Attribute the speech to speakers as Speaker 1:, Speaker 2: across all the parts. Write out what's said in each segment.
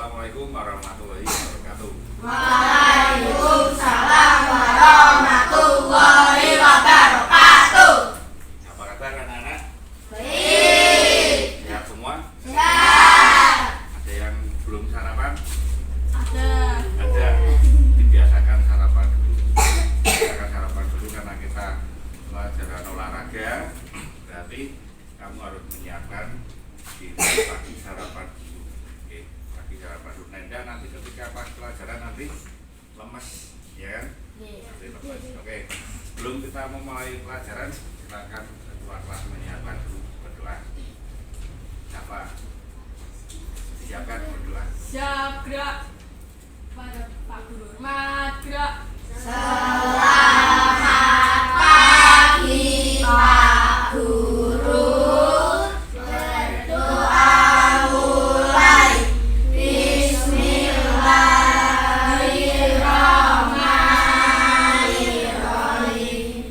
Speaker 1: Assalamualaikum warahmatullahi wabarakatuh.
Speaker 2: Waalaikumsalam warahmatullahi wabarakatuh.
Speaker 1: Apa kabar anak-anak?
Speaker 2: Baik.
Speaker 1: Sehat semua?
Speaker 2: Sehat.
Speaker 1: Ada yang belum sarapan?
Speaker 2: Ada.
Speaker 1: Ada. Dibiasakan sarapan dulu. Biasakan sarapan dulu karena kita pelajaran olahraga. Berarti kamu harus menyiapkan di pagi sarapan dulu. Oke, pagi sarapan dulu. Nah, nanti ketika pas pelajaran nanti lemes, ya kan? Nanti lemes. Oke. Sebelum kita memulai pelajaran, silakan ketua kelas menyiapkan dulu berdoa. Siapa? Siapkan berdoa.
Speaker 3: Siap, gerak. Pada Pak Guru Hormat, gerak.
Speaker 2: Selamat pagi Pak Guru. Berdoa mulai. Bismillahirrahmanirrahim.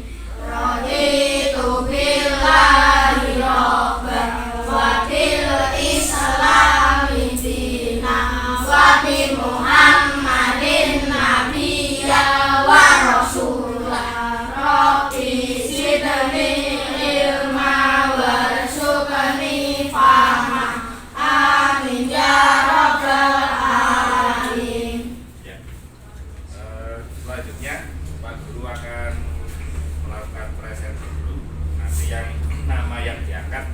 Speaker 2: Raditu billahi robban wa bil islami dinan wa bi Muhammadin nabiyya wa rasulah. Rabbi zidni ilma warzuqni fahma. Amin ya rabbal alamin.
Speaker 1: Ya. Selanjutnya Pak Guru akan melakukan presentasi dulu. Nanti yang nama yang diangkat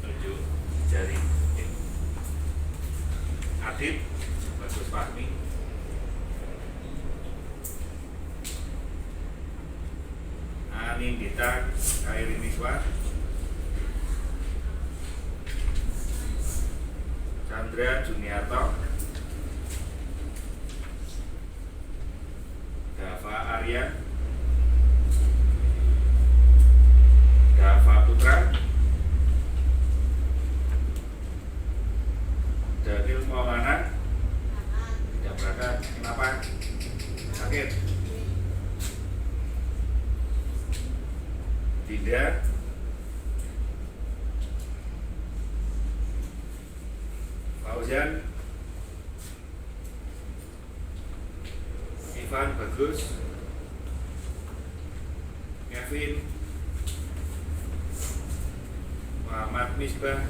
Speaker 1: tunjuk jari. Oke. Adit Bagus Fahmi, Anindita Khairi Miswa, Chandra Juniarto, Dava Arya, Dava Putra, Daniel Maulana. Tidak berangkat, kenapa? Sakit. Tidak. Fauzan, Ivan Bagus, Kevin, Muhammad Misbah,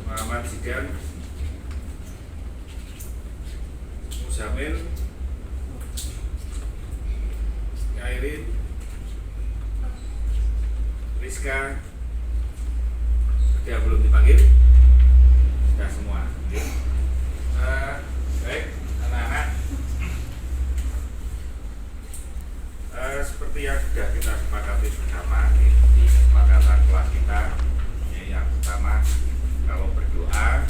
Speaker 1: Muhammad Zidan, Musamil, Kairin, Rizka. Sudah belum dipanggil? Sudah semua. Oke. Baik, anak-anak. Seperti yang sudah kita sepakati bersama di kesepakatan kelas kita, ya, yang pertama, kalau berdoa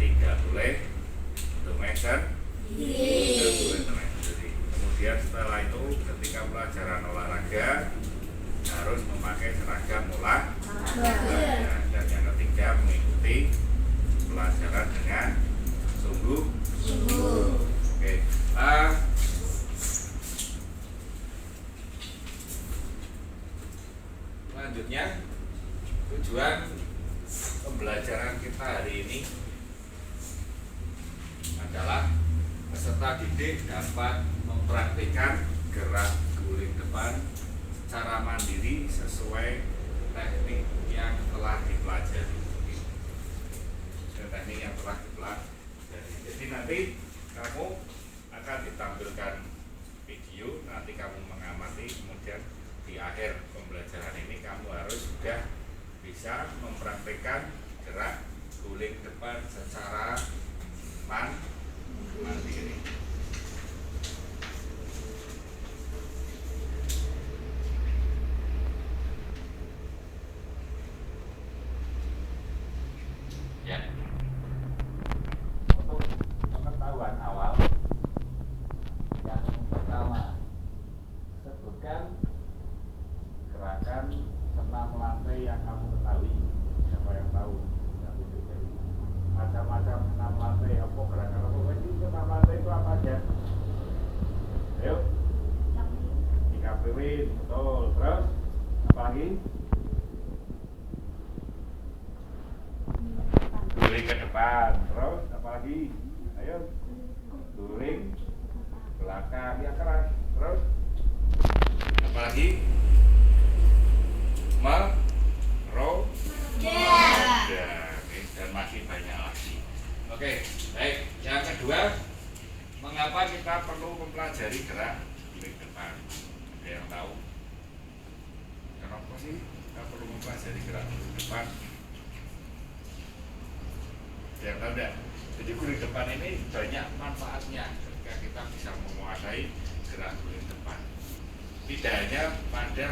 Speaker 1: tidak boleh mention. Tidak boleh mention. Kemudian setelah itu ketika pelajaran olahraga harus memakai seragam olahraga. Dan yang ketiga, mengikuti pelajaran dengan sungguh. Oke. Selanjutnya, tujuan pembelajaran kita hari ini adalah peserta didik dapat mempraktikkan gerak guling depan secara mandiri sesuai teknik yang telah dipelajari. Teknik yang telah dipelajari. Jadi nanti kamu akan ditampilkan video, nanti kamu mengamati, kemudian di akhir pembelajaran ini kamu harus sudah bisa mempraktikkan gerak guling depan secara mandiri. Ya. Untuk pengetahuan awal, yang pertama, sebutkan gerakan senam lantai yang kamu ketahui. Siapa yang tahu? Macam-macam senam lantai, apa gerakan apa? Senam lantai itu apa? guling ke depan. Terus apa lagi? Ayo. Guling belakang ya keras. Terus apa lagi? Dan masih banyak lagi. Oke, baik. Yang kedua, mengapa kita perlu mempelajari gerak guling depan? Ada yang tahu? Kenapa sih kita perlu mempelajari gerak guling depan? Yang tahu enggak? Jadi guling depan ini banyak manfaatnya ketika kita bisa menguasai gerak guling depan. Tidak hanya pada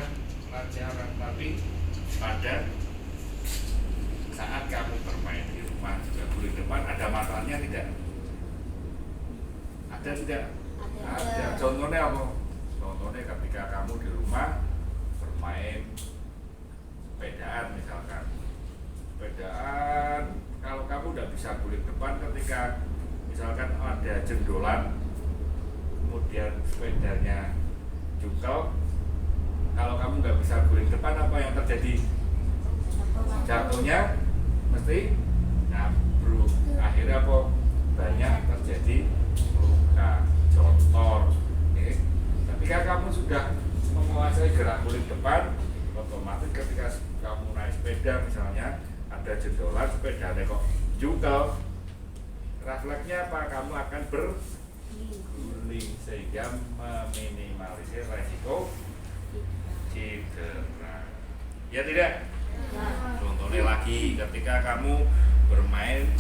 Speaker 1: pelajaran, tapi pada saat kamu bermain di rumah juga guling depan ada manfaatnya tidak? Ada tidak? Ada. Contohnya apa? Contohnya ketika kamu di rumah bermain sepedaan misalkan. Sepedaan, kalau kamu udah bisa guling depan ketika misalkan ada jendolan, kemudian sepedanya jungkel, kalau kamu nggak bisa guling depan apa yang terjadi? Jatuhnya mesti nyabruk. Akhirnya apa? Banyak terjadi luka, jontor. Ketika kamu sudah menguasai gerak guling depan, otomatis ketika kamu naik sepeda misalnya ada jendolan, sepedanya kok jungkel, refleksnya apa? Kamu akan berguling sehingga meminimalisir resiko cedera. Ya tidak? Contohnya lagi ketika kamu bermain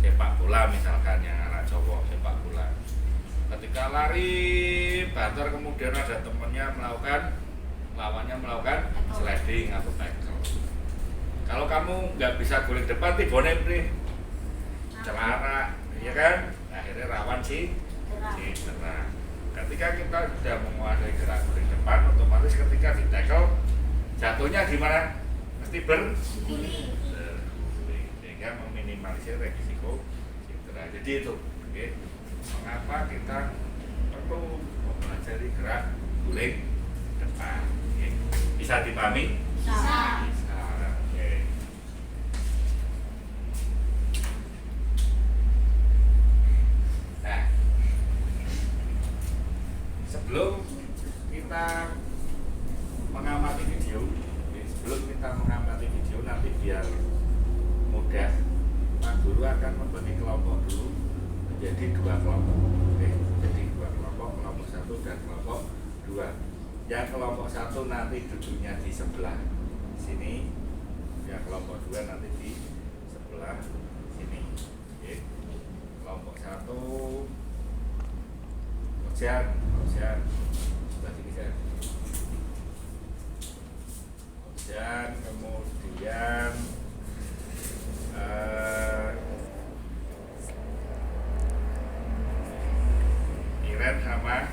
Speaker 1: sepak bola misalkan, yang anak cowok sepak bola, ketika lari banter kemudian ada temennya lawannya melakukan sliding atau tackle, kalau kamu nggak bisa guling depan tibone nih celana, ya kan, akhirnya rawan sih cedera. Ketika kita sudah menguasai gerak guling depan, otomatis ketika di tackle jatuhnya gimana? Mesti berguling, sehingga meminimalisir resiko cedera. Jadi itu, oke. Mengapa kita perlu mempelajari gerak guling depan? Oke. Bisa dipahami?
Speaker 2: Bisa.
Speaker 1: Bisa. Oke. Nah, sebelum kita mengamati video, nanti biar mudah, Pak Guru akan membagi kelompok dulu menjadi 2 kelompok. Oke, jadi 2 kelompok, kelompok 1 dan kelompok 2. Yang kelompok 1 nanti duduknya di sebelah sini, yang kelompok 2 nanti di sebelah sini. Oke. Kelompok 1 Ojan sebelah sini saya. Dan kemudian Iren sama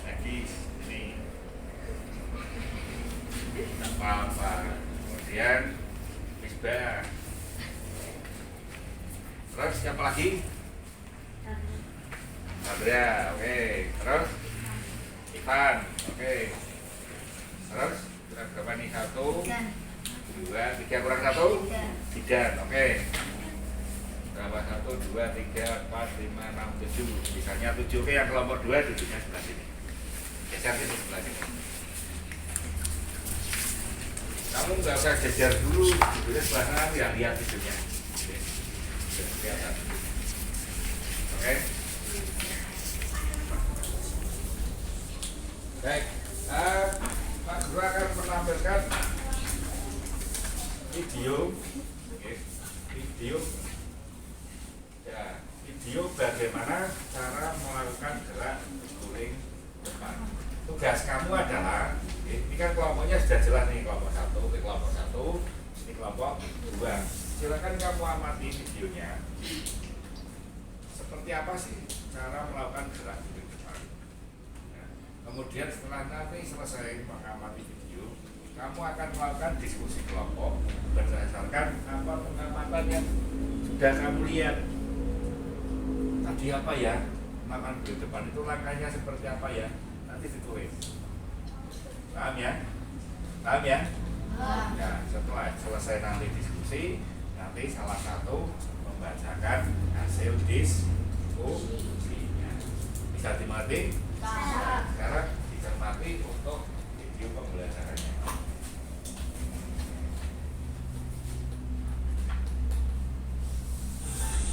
Speaker 1: Agis ini tak apa-apa. Kemudian Misbah. Terus siapa lagi? Andrea, oke. Terus Ivan, oke. Terus berapa nih? 1, 2, 3 kurang 1? 3, oke. Berapa? 1, 2, 3, 4, 5, 6, 7. Misalnya 7, oke. Yang kelompok 2 duduknya sebelah sini. Geser sini sebelah sini. Kamu nggak usah jejer dulu, duduknya sebelah sana, ya lihat videonya. Oke. Kelihatan. Oke. Baik. Pak Guru akan menampilkan video, video bagaimana cara melakukan gerak guling depan. Tugas kamu adalah, ini kan kelompoknya sudah jelas nih, kelompok 1, ini kelompok 1, ini kelompok 2. Silakan kamu amati videonya. Seperti apa sih cara melakukan gerak guling depan? Kemudian setelah nanti selesai mengamati video, kamu akan melakukan diskusi kelompok berdasarkan apa pengamatan yang sudah kamu lihat. Tadi apa ya? Melakukan guling depan itu langkahnya seperti apa ya? Nanti ditulis. Paham ya? Paham ya? Ya, setelah selesai nanti diskusi, nanti salah satu membacakan hasil diskusinya. Bisa dimengerti? Sekarang dicermati untuk video pembelajarannya.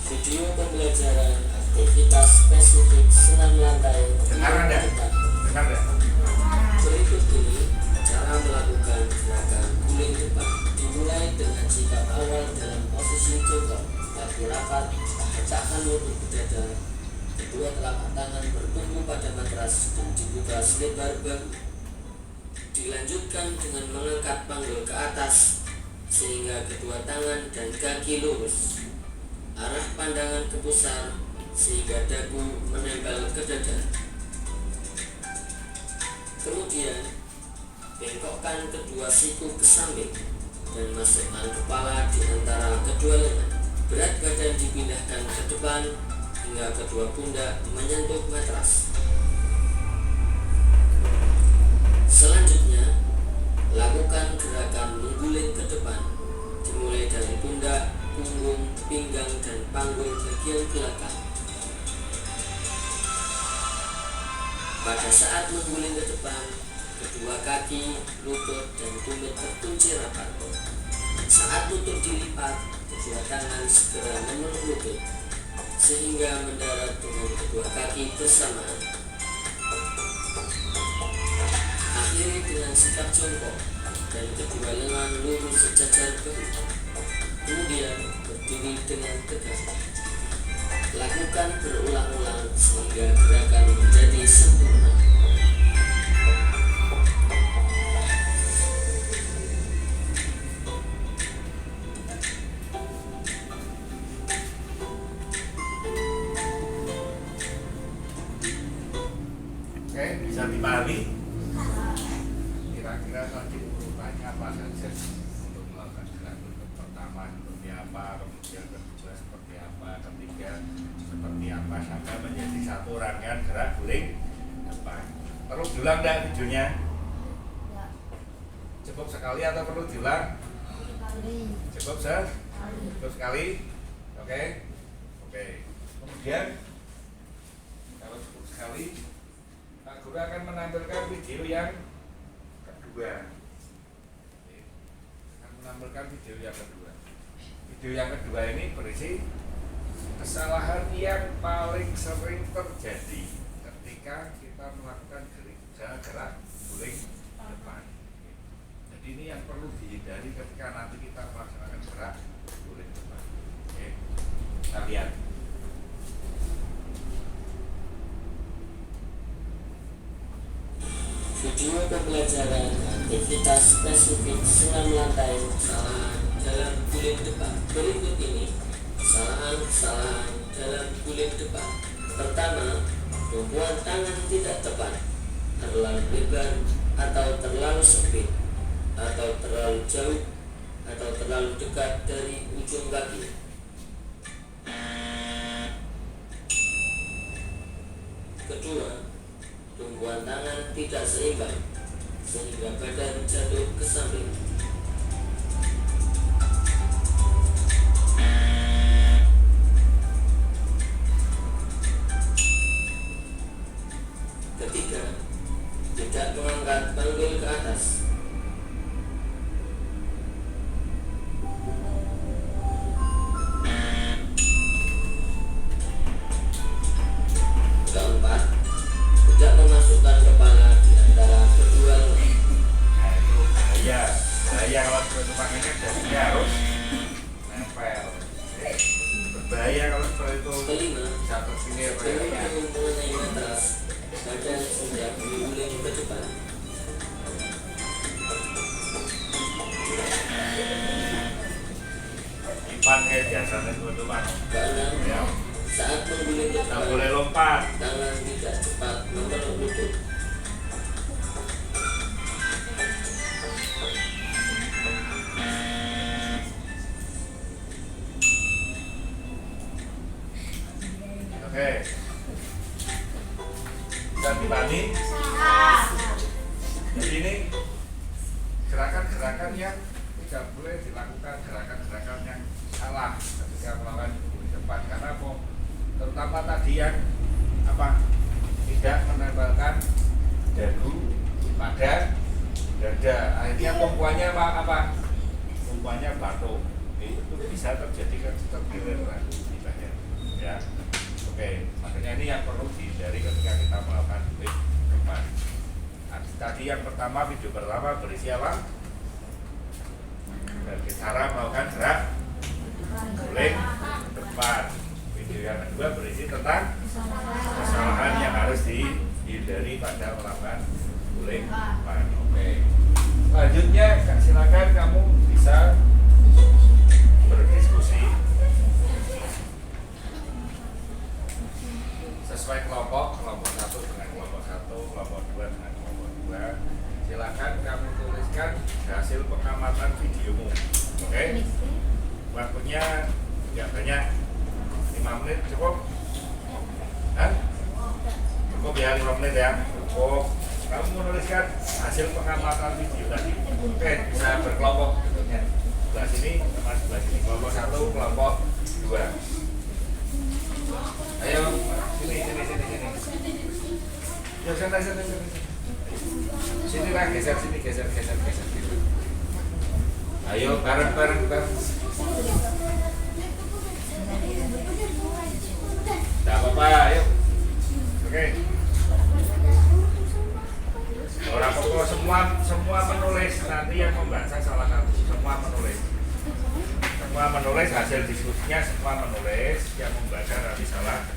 Speaker 4: Video pembelajaran aktivitas spesifik senam lantai.
Speaker 1: Dengar Anda? Dengar nggak?
Speaker 4: Berikut ini cara melakukan gerakan guling depan. Dimulai dengan sikap awal dalam posisi jongkok. Kaki rapat, pecahkan lutut ke dada. Kedua telapak tangan bertumpu pada matras dan dibuka selebar bahu. Dilanjutkan dengan mengangkat panggul ke atas sehingga kedua tangan dan kaki lurus. Arah pandangan ke pusar sehingga dagu menempel ke dada. Kemudian bengkokkan kedua siku ke samping dan masukkan kepala di antara kedua lengan. Berat badan dipindahkan ke depan hingga kedua pundak menyentuh matras. Selanjutnya, lakukan gerakan mengguling ke depan, dimulai dari pundak, punggung, pinggang, dan panggul bagian belakang. Pada saat mengguling ke depan, kedua kaki, lutut, dan tumit terkunci rapat. Saat lutut dilipat, kedua tangan segera memeluk lutut sehingga mendarat dengan kedua kaki bersamaan. Akhiri dengan sikap jongkok dan kedua lengan lurus sejajar bahu. Kemudian berdiri dengan tegak. Lakukan berulang-ulang sehingga gerakan menjadi sempurna.
Speaker 1: Oke, bisa dipahami? Kira-kira tadi urutannya apa saja untuk melakukan gerakan pertama seperti apa, kemudian kedua seperti apa, ketiga seperti apa, sampai menjadi satu rangkaian gerak guling depan. Perlu diulang enggak videonya? Cukup sekali atau perlu diulang? Cukup sekali? Oke? Oke. Kemudian kalau cukup sekali, Pak Guru akan menampilkan video yang kedua. Akan menampilkan video yang kedua. Video yang kedua ini berisi kesalahan yang paling sering terjadi ketika kita melakukan gerak guling depan. Jadi ini yang perlu dihindari ketika nanti kita melaksanakan gerak guling depan. Oke, kita lihat.
Speaker 4: Video pembelajaran aktivitas spesifik senam lantai kesalahan dalam guling depan. Berikut ini kesalahan dalam guling depan. Pertama, tumpuan tangan tidak tepat, terlalu lebar atau terlalu sempit, atau terlalu jauh, atau terlalu dekat dari ujung kaki. Kedua, tumpuan tangan tidak seimbang sehingga badan jatuh ke samping. Ketiga, tidak mengangkat panggul ke atas. Keempat, tidak memasukkan kepala di antara kedua lengan.
Speaker 1: Nah itu bahaya kalau seperti itu pakainya jadinya harus nempel. Berbahaya kalau seperti itu
Speaker 4: Kelima,
Speaker 1: bisa tersingkir.
Speaker 4: sebelum mengenai matras, badan sudah diguling ke depan.
Speaker 1: Ipan kayak biasanya teman-teman.
Speaker 4: Keenam,
Speaker 1: Ya,
Speaker 4: saat mengguling ke
Speaker 1: nggak
Speaker 4: depan,
Speaker 1: boleh lompat.
Speaker 4: tangan tidak cepat memeluk lutut.
Speaker 1: Oke. Bisa dipahami? Jadi ini gerakan-gerakan yang tidak boleh dilakukan, gerakan-gerakan yang salah. ketika melakukan kulit depan. Karena apa? Terutama tadi yang apa? Tidak menempelkan dagu pada dada. Akhirnya tumpuannya apa? Tumpuannya batuk. Itu bisa terjadi terkilir ya. Oke, makanya ini yang perlu dihindari ketika kita melakukan kulit depan. Tadi yang pertama, video pertama berisi apa? Cara melakukan gerak kulit depan. Video yang kedua berisi tentang kesalahan yang harus dihindari pada melakukan kulit depan. Oke. Selanjutnya silakan kamu bisa berdiskusi sesuai kelompok 1 dengan kelompok 1, kelompok 2 dengan kelompok 2. Silakan kamu tuliskan hasil pengamatan videomu. Oke? Waktunya nggak banyak, 5 menit cukup? Hah? Cukup ya, 5 menit ya? Cukup. Kamu menuliskan hasil pengamatan video tadi. Oke, bisa berkelompok bentuknya. Sebelah sini sama sebelah sini. Kelompok 1, kelompok 2. Ayo, sini. Ya, santai. Sini lah, geser. Ayo, bareng. Tidak apa-apa, ayo. Oke. Orang pokok semua menulis, nanti yang membaca salah satu, semua menulis hasil diskusinya, semua menulis, yang membaca nanti salah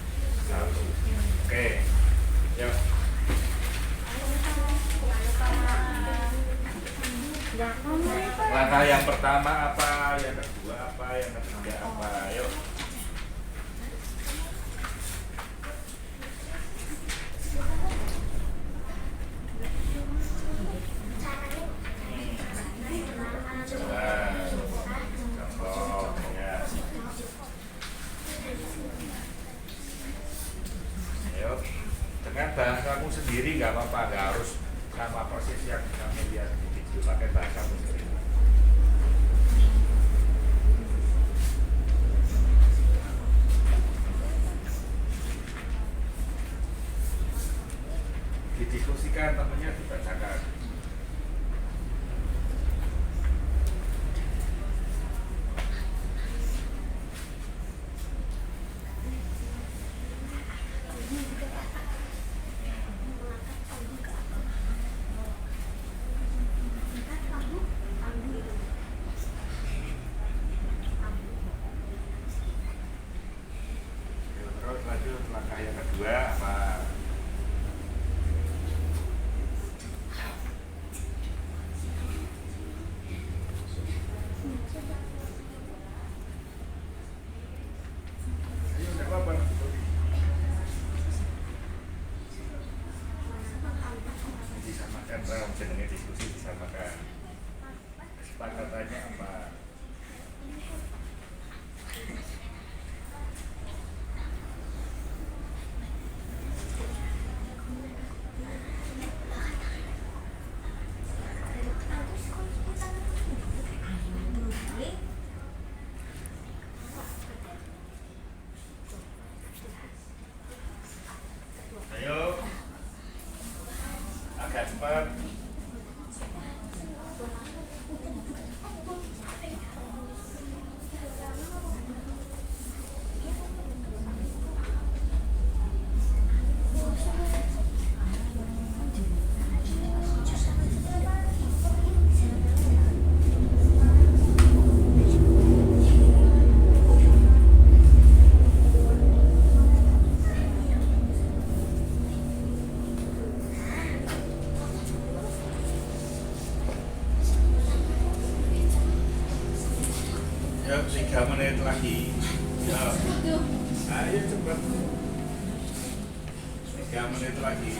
Speaker 1: satu. Oke, yuk. Langkah yang pertama apa, yang kedua apa, yang ketiga apa, yuk. Dengan bahasamu sendiri nggak apa-apa, nggak harus sama persis yang kamu lihat di video, pakai bahasamu sendiri. Didiskusikan, temennya dibacakan. Terus lanjut langkah yang kedua apa? Ayo, nggak apa-apa. Disamakan, jenenge diskusi disamakan. Kesepakatannya apa? Ayo, agak cepat. Yuk, 3 menit lagi. Yuk. Ayo cepat. 3 menit lagi.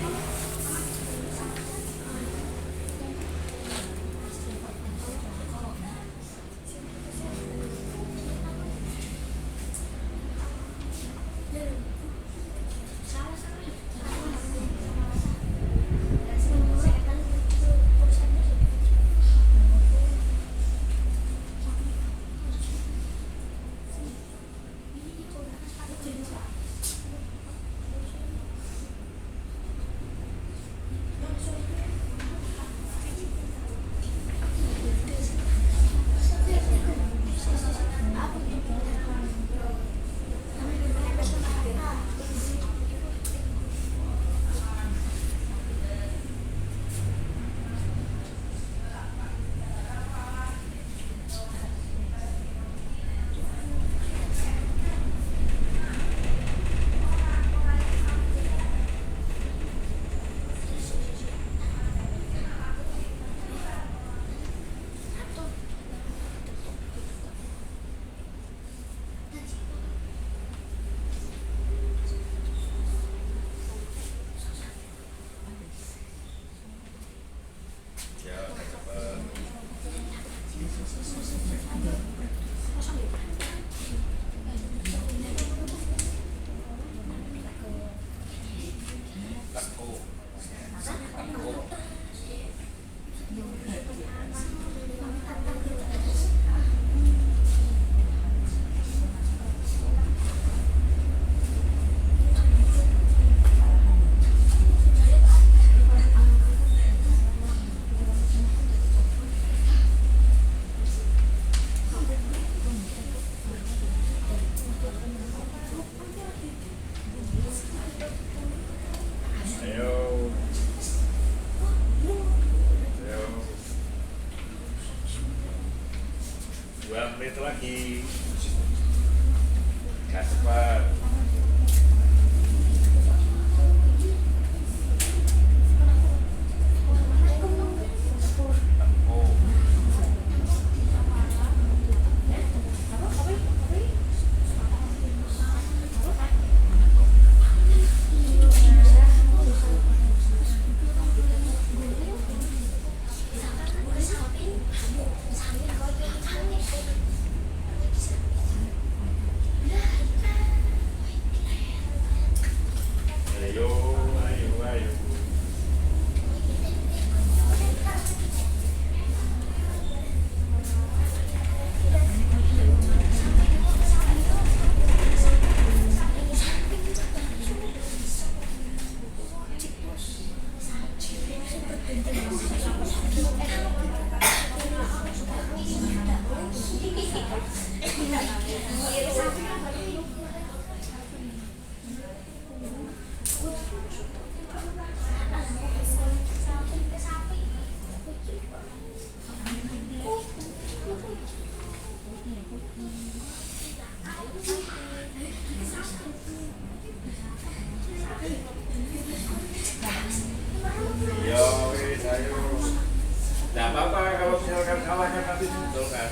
Speaker 1: salah kan nanti betul kan?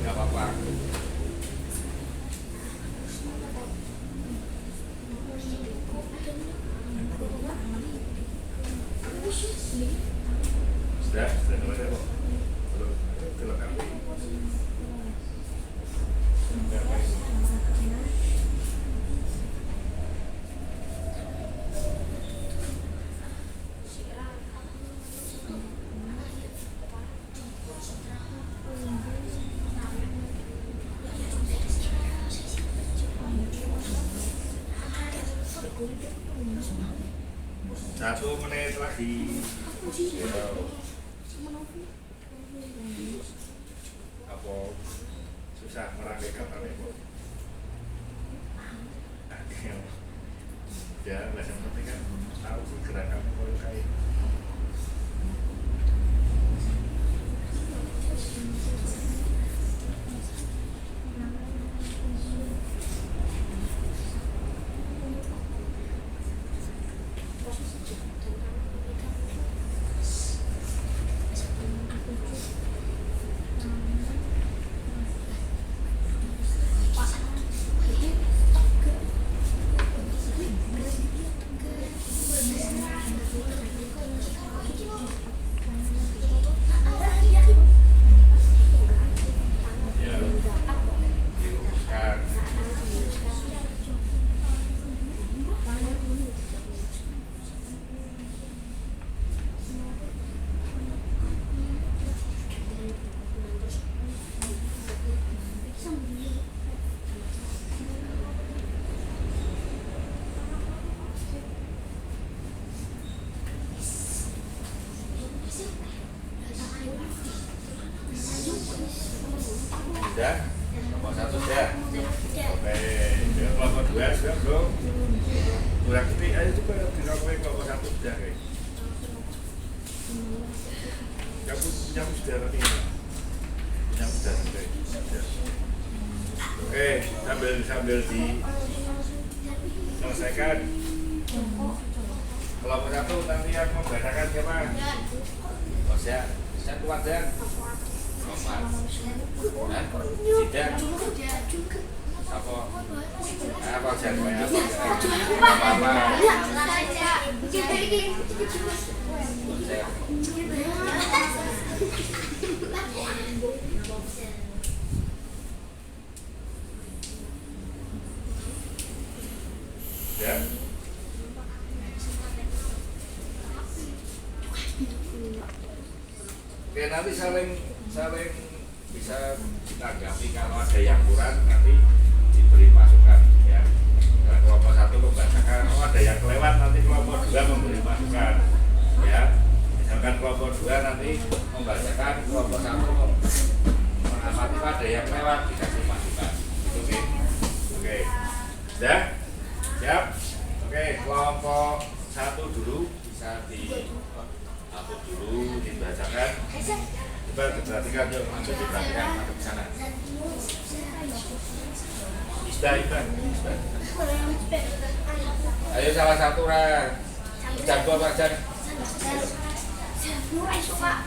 Speaker 1: Nggak apa-apa. Sudah selesai kok. Belum, belum kan? Satu menit lagi. Apa susah merangkai katanya kok? Ya, nggak yang penting kan tahu sih gerakan kalau kayak. Sudah? Kelompok satu sudah? Oke, kelompok dua sudah belum? Kurang gede, ayo coba dirapai kelompok satu sudah guys. Kamu sudah nanti ya? Kamu sudah sampai. Oke, sambil diselesaikan. Kelompok satu nanti yang membacakan siapa? Oh siap, saya kuat dan Roman, dan Sidan, apa? Apa jadwalnya? Apa? Ya. Oke, nanti saling bisa ditanggapi kalau ada yang kurang nanti diberi masukan ya. Kalau kelompok satu membacakan, kalau ada yang kelewat nanti kelompok dua memberi masukan ya. Misalkan kelompok dua nanti membacakan, kelompok satu mengamati ada yang kelewat dikasih masukan. Oke, oke, sudah siap. Oke, kelompok satu dulu bisa dihapus dulu, dibacakan. Coba diperhatikan, yuk, langsung diperhatikan, masuk ke sana. Isbah. Ayo salah satu lah. Jago apa aja?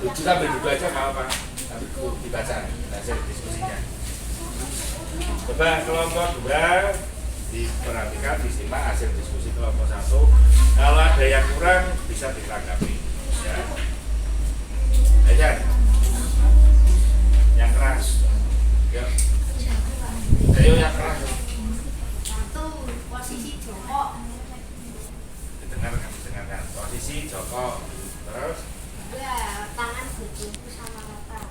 Speaker 1: Lucu sambil duduk aja nggak apa-apa. Tapi dibaca hasil diskusinya. Coba kelompok dua diperhatikan, disimak hasil diskusi kelompok satu. Kalau ada yang kurang bisa ditanggapi. Ya. Aja. Yang keras ya. Ayo yang keras.
Speaker 2: Satu, posisi jongkok.
Speaker 1: Dengarkan posisi jongkok. Terus
Speaker 2: Dua, tangan bertumpu sama rata.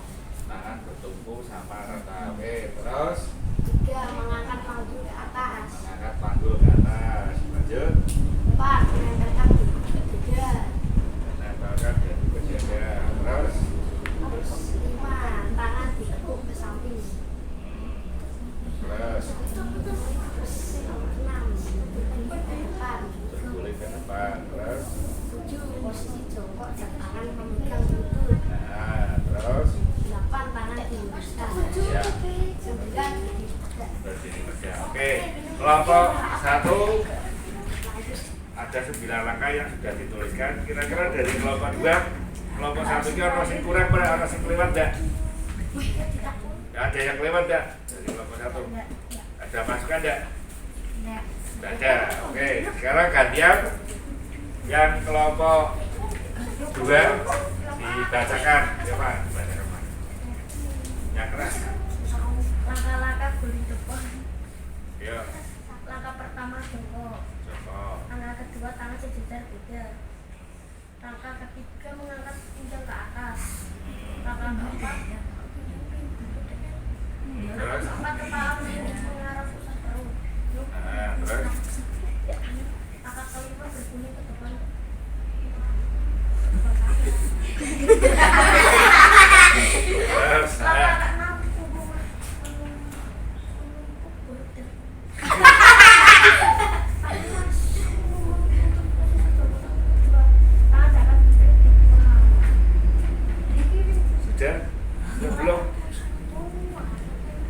Speaker 1: tangan bertumpu sama rata. Oke, terus
Speaker 2: Tiga, mengangkat panggul ke atas.
Speaker 1: mengangkat panggul ke atas. Lanjut.
Speaker 2: Empat, menempelkan buku ketiga.
Speaker 1: Menempelkan jari berjaga. Terus
Speaker 2: Lima, tangan ditekuk ke samping.
Speaker 1: terus
Speaker 2: Enam, berguling ke depan.
Speaker 1: berguling ke depan. Terus
Speaker 2: Tujuh, posisi jongkok dan tangan memegang lutut.
Speaker 1: nah, terus
Speaker 2: 8, tangan diluruskan.
Speaker 1: ya
Speaker 2: 9, ditegak.
Speaker 1: berdiri tegak. Oke, kelompok satu ada 9 langkah yang sudah dituliskan. Kira-kira dari kelompok dua Kelompok satu ini orang sing kurang pada orang sing kelewat enggak? Enggak ada yang kelewat enggak? Dari kelompok satu. Ada masukan enggak? Enggak ada. Oke, sekarang gantian yang kelompok 2 dibacakan. Coba bacakan Pak. Yang keras.
Speaker 2: Langkah-langkah guling depan.
Speaker 1: Yo,
Speaker 2: Langkah pertama jongkok.
Speaker 1: contoh.
Speaker 2: Langkah kedua tangan sejajar beda. Langkah ketiga mengangkat pinggang ke atas. Langkah keempat
Speaker 1: Terus,
Speaker 2: kepala mengarah pusat perut.
Speaker 1: terus.
Speaker 2: Langkah kelima berguling ke depan.
Speaker 1: Terus,
Speaker 2: Langkah keenam punggung berder.
Speaker 1: sudah? Sudah belum?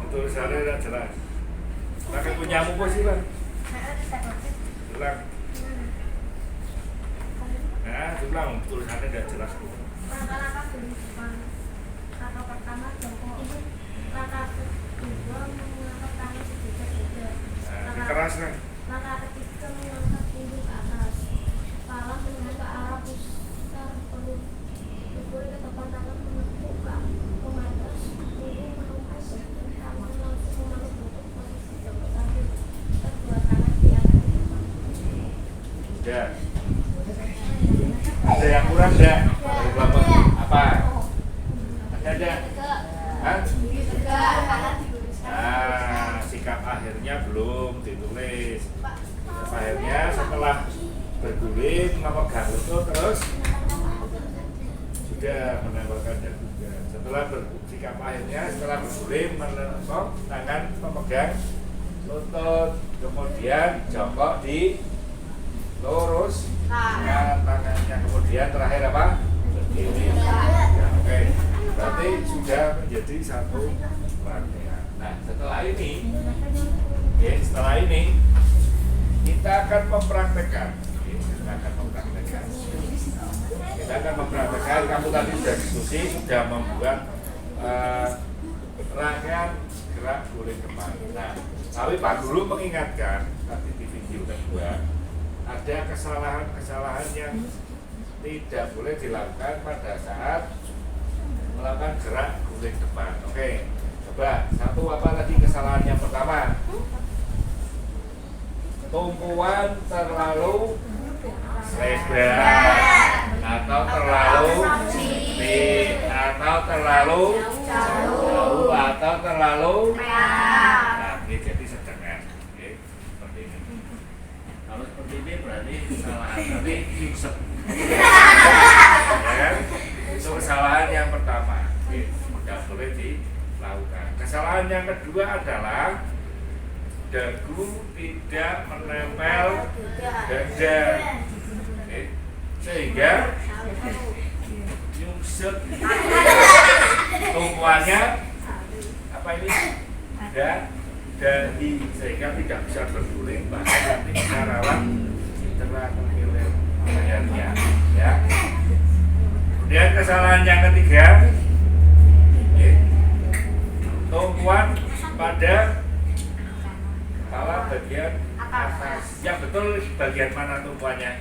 Speaker 1: Untuk saya tidak jelas. Pakai punyamu apa sih Bang? Ulang. Nah, ulang. Tulisannya tidak jelas.
Speaker 2: Langkah-langkah guling depan. Langkah pertama jongkok. Langkah kedua mengangkat tangan sejajar beda.
Speaker 1: Nah, keras kan?
Speaker 2: Langkah ketiga mengangkat punggung ke atas. Kepala menengah ke arah pusar perut. Berguling ke depan, tangan menekuk ke pematas. Punggung menumpas. Tangan langsung memeluk bentuk posisi jongkok sambil kedua tangan diangkat ke depan.
Speaker 1: Sudah. Ada yang kurang enggak? Dari kelompok apa? Ada? Hah? Nah, sikap akhirnya belum ditulis. Sikap akhirnya setelah berguling memegang lutut terus sudah menempelkan juga. Setelah sikap akhirnya setelah berguling menempel tangan memegang lutut, kemudian jongkok di lurus tangannya, kemudian terakhir apa? Berdiri. Ya, oke. Berarti sudah menjadi satu rangkaian. Nah, setelah ini kita akan mempraktekkan. Kamu tadi sudah diskusi, sudah membuat rangkaian gerak guling depan. Nah, tapi Pak Guru mengingatkan tadi di video kedua ada kesalahan-kesalahan yang tidak boleh dilakukan pada saat melakukan gerak guling depan. Oke, coba satu apa tadi kesalahan yang pertama? Tumpuan terlalu lebar atau terlalu atau terlalu jauh atau terlalu nah, ini jadi sedangkan. Oke, seperti ini. Kalau seperti ini berarti kesalahan, berarti nyusep. Ya kan? Itu kesalahan yang pertama. Oke, tidak boleh dilakukan. Kesalahan yang kedua adalah dagu tidak menempel dada. Oke, sehingga nyusep tumpuannya apa ini? Dahi, sehingga tidak bisa berguling, bahkan nanti bisa rawan cedera kemilir lehernya. Ya. Kemudian kesalahan yang ketiga, tumpuan pada kepala bagian atas. Yang betul bagian mana tumpuannya?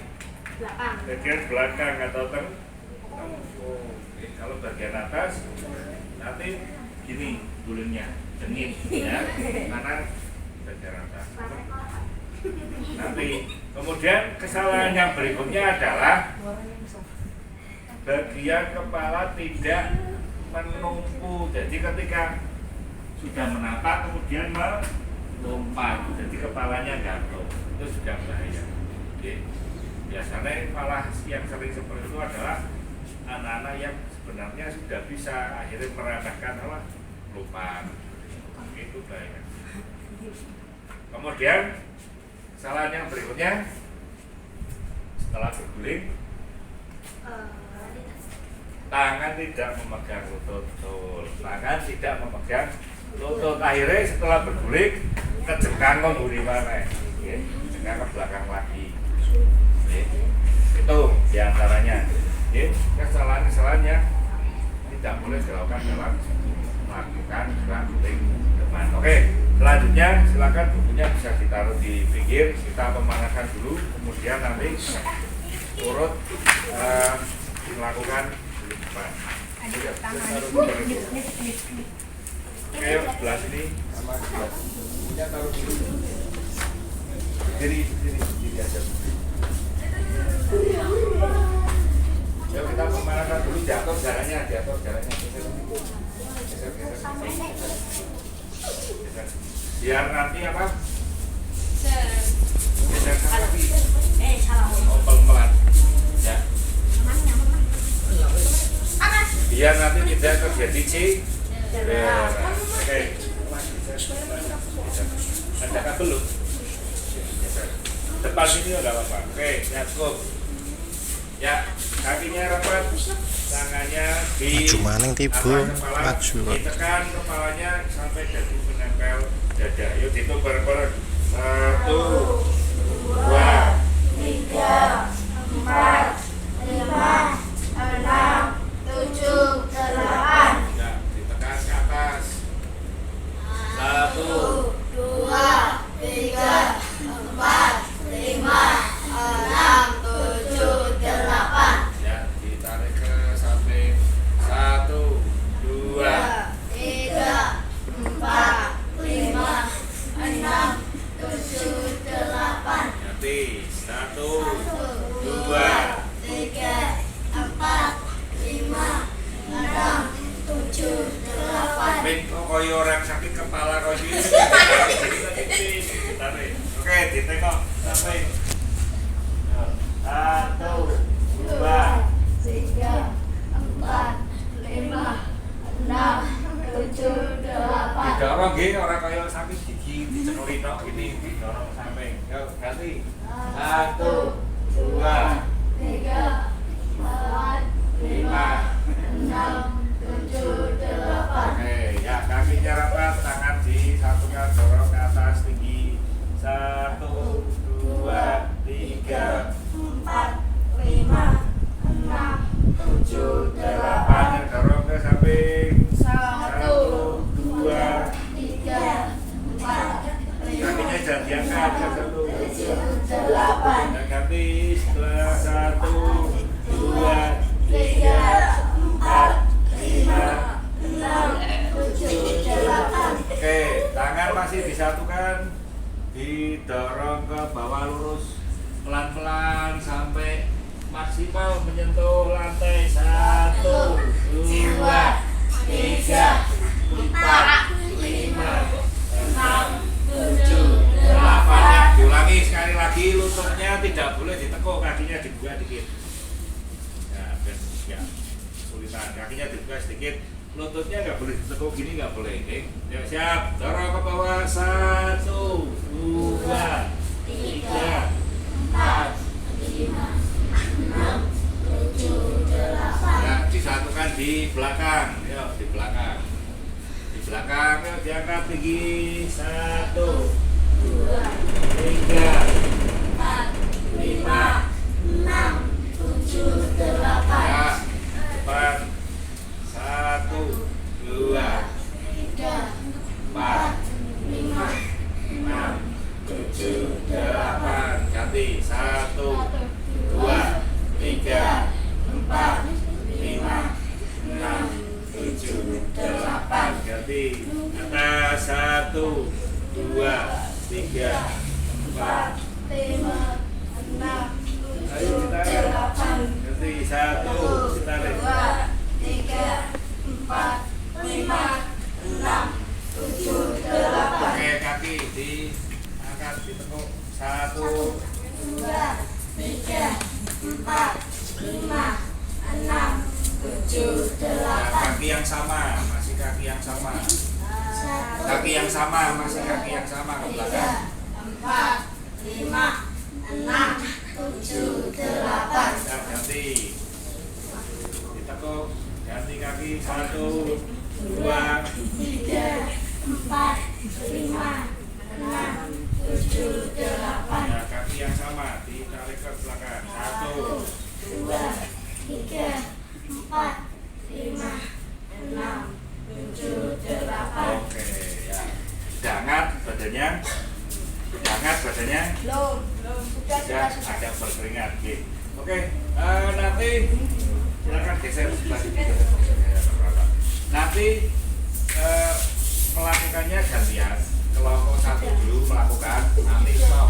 Speaker 2: Belakang.
Speaker 1: Bagian belakang atau tengah. Kalau bagian atas nanti gini gulingnya dengin ya, kanan bagian atas. Nanti kemudian kesalahan yang berikutnya adalah bagian kepala tidak menumpu. Jadi ketika sudah menapak kemudian melompat, jadi kepalanya gantung, itu sudah bahaya. Jadi, biasanya malah yang sering seperti itu adalah anak-anak yang sebenarnya sudah bisa akhirnya meremehkan apa? Lompat. Itu bahaya. Kemudian kesalahan yang berikutnya setelah berguling tangan tidak memegang lutut. Tangan tidak memegang lutut. Akhirnya setelah berguling kejengkang memburi mana? Kejengkang ke belakang lagi. Itu diantaranya. Ya, kesalahan-kesalahan yang tidak boleh dilakukan dalam melakukan gerak guling depan. Oke, selanjutnya silakan bukunya bisa ditaruh di pinggir, kita pemanasan dulu, kemudian nanti turut melakukan guling depan. Oke, sebelah sini sama sebelah sini. Bukunya taruh dulu. Diri aja. Yuk kita pemanasan dulu, diatur jalannya. Biar nanti apa? Geser kaki. Oh, pelan-pelan. Ya. Biar nanti tidak terjadi cedera. Oke. Ada kabel belum? Depan sini enggak apa-apa. Oke, ya cukup. Ya, kakinya rapat, tangannya di
Speaker 5: maju maning tiba maju
Speaker 1: ditekan kepalanya sampai jadi menempel dada. Yuk dihitung bareng-bareng. 1, 2, 3, 4, 5, 6, 7, 8. Ya, ditekan ke atas. 1, 2, 3, 4, 5, 6, 7, 8. Ya, ditarik ke samping. 1, 2, 3, 4, 5, 6, 7, 8. Nanti 1, 2, 3, 4, 5, 6, 7, 8. Min kok koyo orang sakit kepala kok iki. Ditarik. Oke, ditengok sampai 1, 2, 3, 4, 5, 6, 7, 8. Didorong nggih ora kaya sakit gigi dicekeli tok ini didorong samping. Yuk, ganti. 1, 2, 3, 4, 5, 6, 7, 8. Oke, ya kakinya rapat, tangan disatukan dorong ke atas tinggi. 1, 2, 3, 4, 5, 6, 7, 8. Dorong ke samping. 1, 2, 3, 4, 5. Kakinya jangan diangkat. 1, 7, 8. Dan ganti setelah 1, 2, 3, 4, 5, 6, 7, 8. Oke, tangan masih disatukan, didorong ke bawah lurus pelan-pelan sampai maksimal menyentuh lantai. 1, 2, 3, 4, 5, 6, 7, 8. Diulangi sekali lagi, lututnya tidak boleh ditekuk, kakinya dibuka dikit. Ya, ya. Sulitan, kakinya dibuka sedikit, lututnya nggak boleh ditekuk gini, nggak boleh. Oke, ya, siap, dorong ke bawah. 1, 2, 3, 4, 5, 6, 7, 8. Ya, disatukan di belakang. Yuk, di belakang. Di belakang, yuk diangkat tinggi. 1, 2, 3, 4, 5, 6, 7, 8. Ya, depan. 1, 2, 3, 4, 5, 6, 7, 8. Ganti. 1, 2, 3, 4, 5, 6, 7, 8. Ganti. Atas. 1, 2, 3, 4, 5, 6, 7, 8. Ganti. 1, ditarik. 2, 3, 4, 5, 6, 7, 8. Oke, kaki diangkat, ditekuk. 1, 2, 3, 4, 5, 6, 7, 8. Kaki yang sama, masih kaki yang sama. Kaki yang sama, masih kaki yang sama ke belakang. 4, 5, 6, 7, 8. Ya, ganti. Ditekuk, ganti kaki. 1, 2, 3, 4, 5, 6, 7, 8. Ya, kaki yang sama, ditarik ke belakang. 1, 2, 3, badannya hangat, badannya
Speaker 2: Belum.
Speaker 1: sudah ada berkeringat. Oke, nanti silakan geser sebelah sini. Nanti melakukannya gantian. Kelompok 1 dulu melakukan, nanti stop.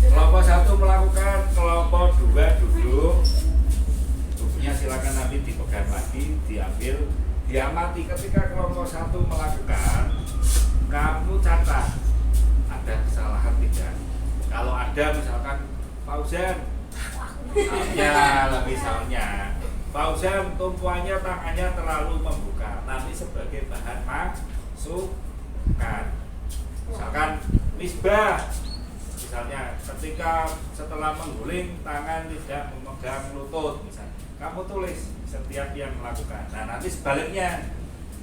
Speaker 1: Kelompok 1 melakukan, kelompok 2 duduk. Bukunya silakan nanti dipegang lagi, diambil, diamati. Ketika kelompok 1 melakukan, kamu catat ada kesalahan tidak. Kalau ada misalkan Fauzan, misalnya Fauzan tumpuannya tangannya terlalu membuka, nanti sebagai bahan masukan. Misalkan Misbah, misalnya ketika setelah mengguling tangan tidak memegang lutut, misalnya kamu tulis setiap yang melakukan. Nah nanti sebaliknya,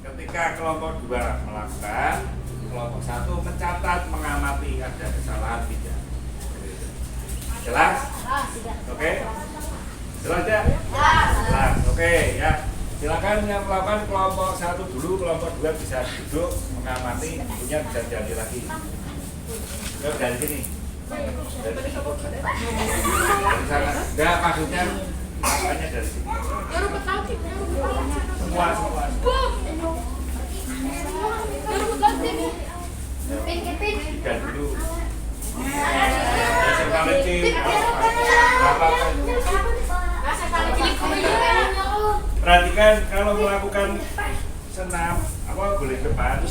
Speaker 1: ketika kelompok 2 melakukan, kelompok 1 mencatat, mengamati ada kesalahan tidak. Jelas? Oke? Jelas ya? Jelas. Oke ya. Silakan yang melakukan kelompok 1 dulu, kelompok 2 bisa duduk mengamati, punya bisa jadi lagi. Dari sini. Dari sana. Enggak, maksudnya makanya dari sini. Semua. Dan dulu. Perhatikan kalau melakukan senam guling depan,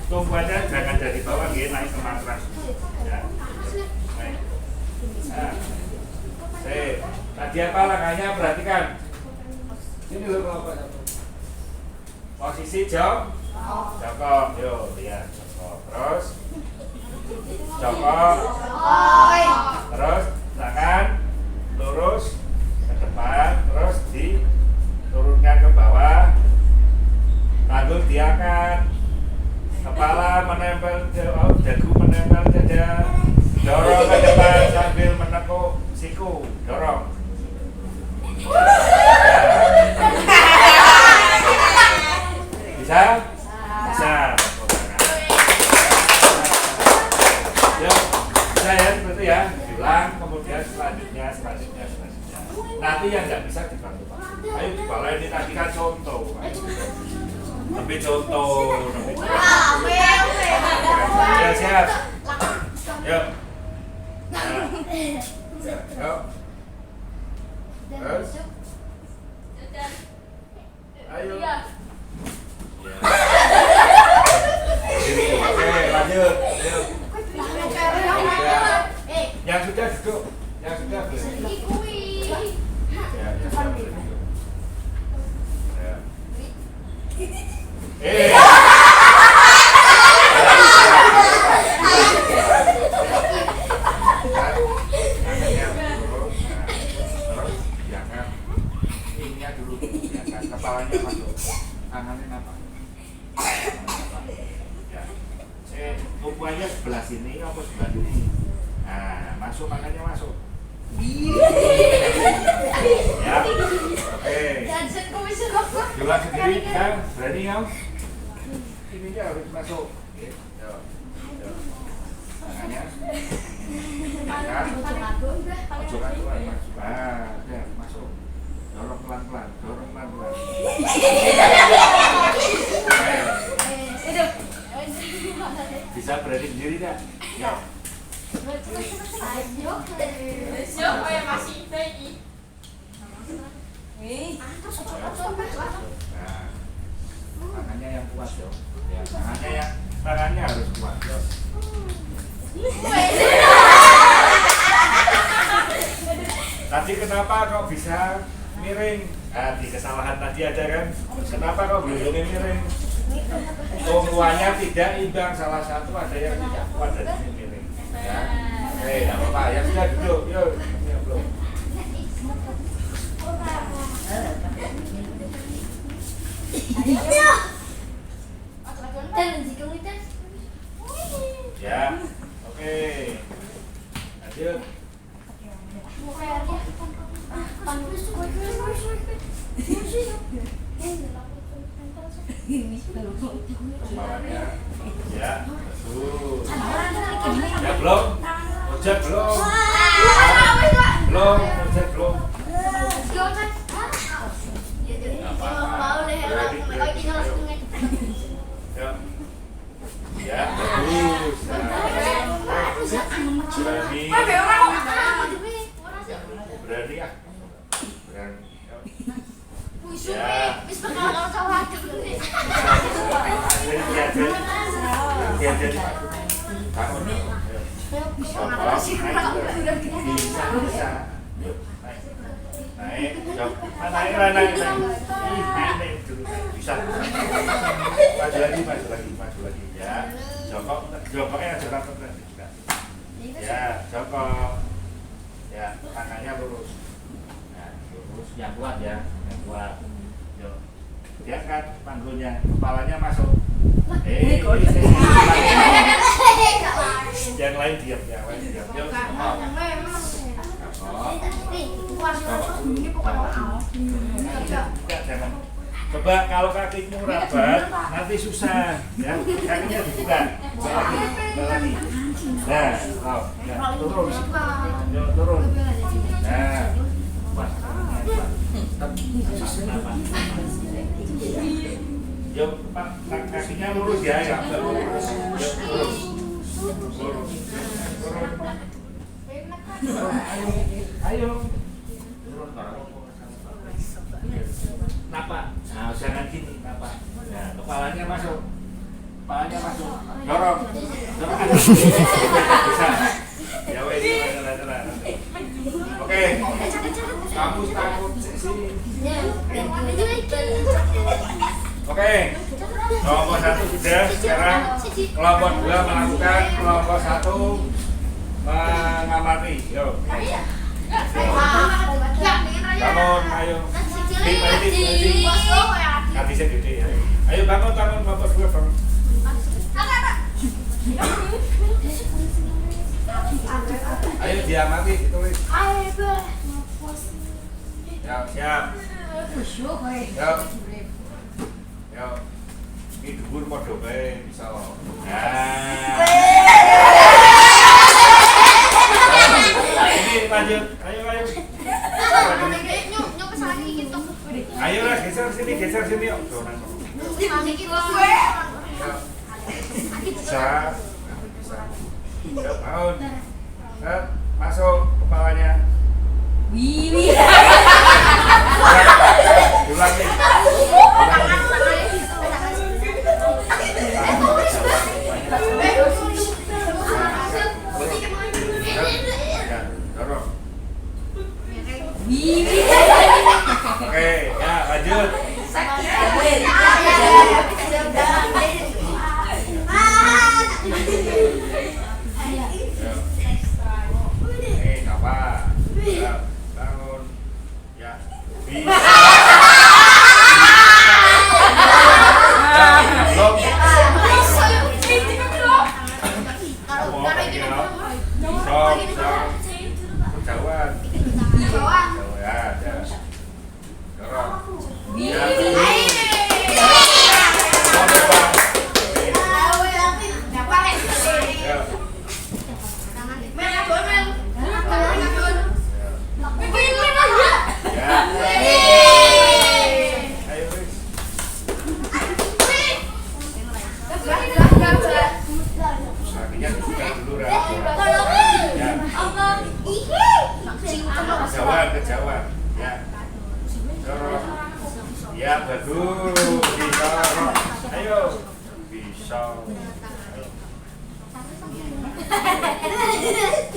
Speaker 1: tumpuannya jangan dari bawah, naik ke matras. Ya. Naik. Nah. Tadi apa langkahnya? Perhatikan. Sini dulu kelompok 1. Posisi jongkok. Yuk, lihat jongkok. Terus jongkok. Terus tangan lurus ke depan, terus diturunkan ke bawah. Tangan diangkat. Kepala menempel dagu menempel dada. Dorong ke depan sambil menekuk siku. Dorong. Bisa? Bisa. Bisa ya, seperti ya. Diulang, kemudian selanjutnya. Nanti yang nggak bisa dibantu Pak. Ayo dibalai, ini tadi kan contoh. Lebih contoh. Ya siap. Yuk. Nah. Yuk. Terus. Ayo. Ya. Oke, lanjut. Ayo. Yang sudah duduk, yang sudah boleh. Ya, yang sudah boleh duduk. Ya. Kepalanya masuk, tangannya apa? Ya. Tumpuannya sebelah sini apa sebelah sini? Nah, masuk, tangannya masuk. Ya, oke. Jual sendiri, ya, berani ya? Ini aja harus masuk. Tangannya. Angkat. Masuk. Ya, masuk. Dorong pelan-pelan. Bisa berani sendiri tak? Ya.
Speaker 3: Siapa yang masih bayi?
Speaker 1: Nah, tangannya yang kuat yo. Ya, tangannya harus kuat yo. Tadi kenapa kok bisa miring? Di kesalahan tadi ada kan? Kenapa kok belum miring? Tumpuannya tidak imbang, salah satu ada yang tidak kuat dan ini miring. Ya, oke, tidak apa-apa. Ya sudah duduk, yuk. Ya, belum. Ya, oke. Lanjut. Kepalanya, ya, betul. Ya belum, ojek belum, belum, ojek belum. Ya, ya, bagus. Berani, berani ya, berani. Ya. Jadi kamu bisa. Naik, naik dulu, bisa. Maju lagi, ya. Jongkoknya ada rapat juga. Ya, jongkok. Ya, tangannya lurus. Nah, lurus, yang kuat ya, yang kuat. Yuk, diangkat panggulnya, kepalanya masuk. Yang lain diam, Yuk, jangan. Coba kalau kakimu rapat, nanti susah, ya. Kakinya dibuka, lagi. Nah, turun. Yuk, turun. Nah, yuk, Pak, kakinya lurus ya, lurus. Yuk, lurus. Turun. Ayo. Napak. Nah, jangan gini, napak. Nah, kepalanya masuk. Dorong. Bisa. Ya wes, jalan. Oke. Kamu takut sini. Oke. Kelompok 1 sudah. Sekarang kelompok 2 melakukan, kelompok 1 mengamati. Yuk. Bangun, ayo. Hadisnya gede ya. Ayo bangun, kelompok 2 bangun. Ayo diamati, ditulis. Ya, siap. Yuk. Ini dhuwur padha bae bisa. Nah. Ini lanjut. Ayo. Ayo lah, geser sini yuk. Bisa. Yuk, bangun. Masuk kepalanya. Ulang nih. Dorong. Oke, ya lanjut. Apa? Ya, bangun. Ya. Bisa. Belum. Jauhan. Ya, dorong. Ya. Kejauhan. Ya. Dorong. Ya, bagus. Bisa. Ayo. Bisa.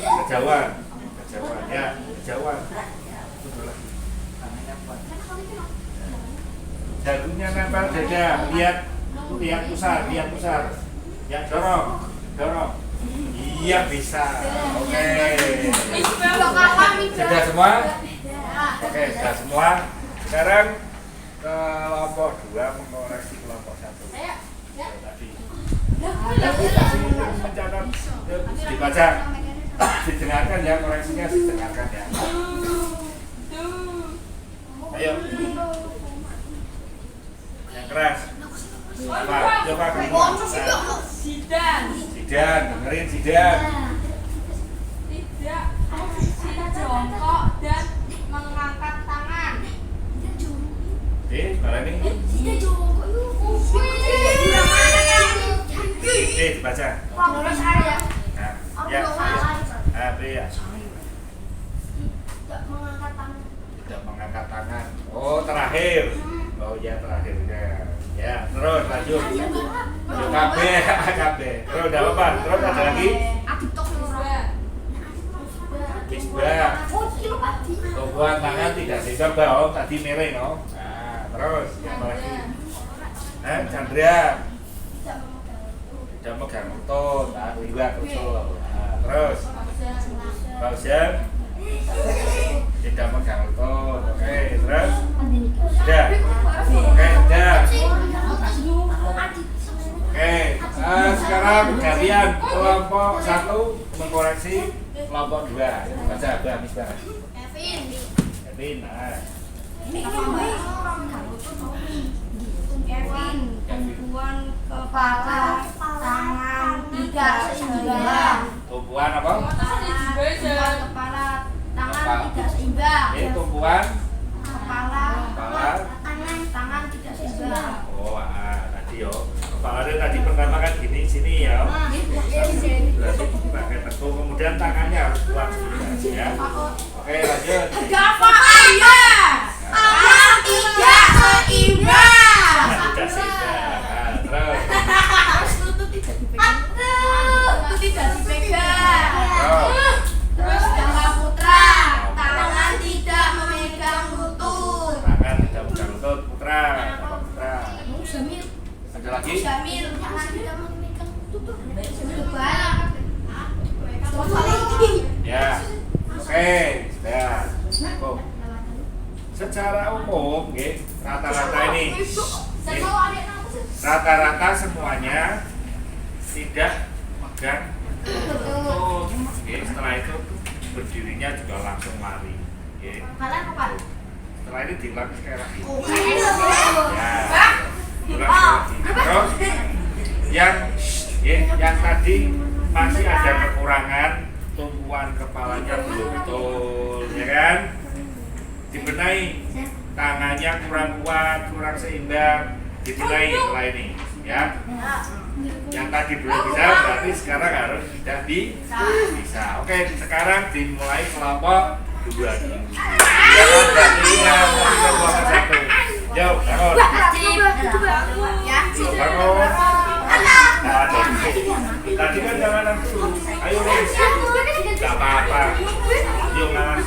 Speaker 1: Kejauhan. Ya, kejauhan. Dagunya nempel dada. Lihat pusar. Ya, dorong. Iya, bisa. Oke. Sudah semua? Oke, sudah semua. Sekarang kelompok 2 mengoreksi kelompok 1. Tadi. Mencatat, dibaca, didengarkan ya, koreksinya didengarkan ya. Ayo. Yang keras. Coba kamu.
Speaker 3: Sidan.
Speaker 1: Sidan, dengerin Sidan.
Speaker 3: Tidak si jongkok dan mengangkat tangan.
Speaker 1: Kalau ini dibaca. Nah, ya. Ya.
Speaker 2: Tidak mengangkat tangan.
Speaker 1: Tidak mengangkat tangan. Oh, terakhir. Oh ya, terakhirnya. Ya, terus lanjut. Yuk, KB. Terus udah apa? Terus ada lagi? Isbah. Tumpuan tangan tidak sehingga bawah tadi miring, oh. Nah, terus apa lagi? Chandra. Tidak megang lutut. Nah, liwat terus. Nah, terus Fauzan. Tidak megang lutut. Oke, terus sudah. Oke, sudah. Oke, sekarang kalian kelompok 1 mengkoreksi kelompok 2. Baca Misbah. Kevin, nah.
Speaker 3: Tumpuan kepala, tangan tidak seimbang.
Speaker 1: Tumpuan apa?
Speaker 3: Tumpuan kepala, tangan tidak seimbang.
Speaker 1: Ini tumpuan
Speaker 3: Kepala, tangan tidak seimbang.
Speaker 1: Oh, tadi yo. Kepalanya tadi pertama kan gini sini ya. Berarti pakai tekuk, kemudian tangannya harus kuat ya. Oke, lanjut.
Speaker 3: Apa iya? Tangan tidak seimbang.
Speaker 1: Tidak seimbang. Nah, terus.
Speaker 3: Lutut tidak dipegang. Lutut tidak dipegang. Terus Gangga Putra, tangan tidak memegang lutut.
Speaker 1: Tangan tidak megang lutut, Putra. Apa Putra?
Speaker 3: Jamil,
Speaker 1: Ada lagi?
Speaker 3: Jamil, tangan tidak memegang lutut. Coba.
Speaker 1: Ya. Oke, sudah. Cukup. Secara umum, rata-rata ini, rata-rata semuanya tidak megang lutut. Setelah itu berdirinya juga langsung lari. Setelah ini diulang sekali lagi. Ya, diulang sekali lagi. Terus yang tadi masih ada kekurangan, tumpuan kepalanya belum betul, ya kan? Dibenahi, tangannya kurang kuat, kurang seimbang, dibenahi setelah ini, ya. Yang tadi belum bisa, berarti sekarang harus sudah bisa. Oke, sekarang dimulai kelompok 2 dulu. Ya, berarti ingat, tadi kelompok 1. Yuk, bangun. Bangun. Nah, tadi kan jangan langsung. Ayo, Riz. Gak apa-apa. Yuk, Mas.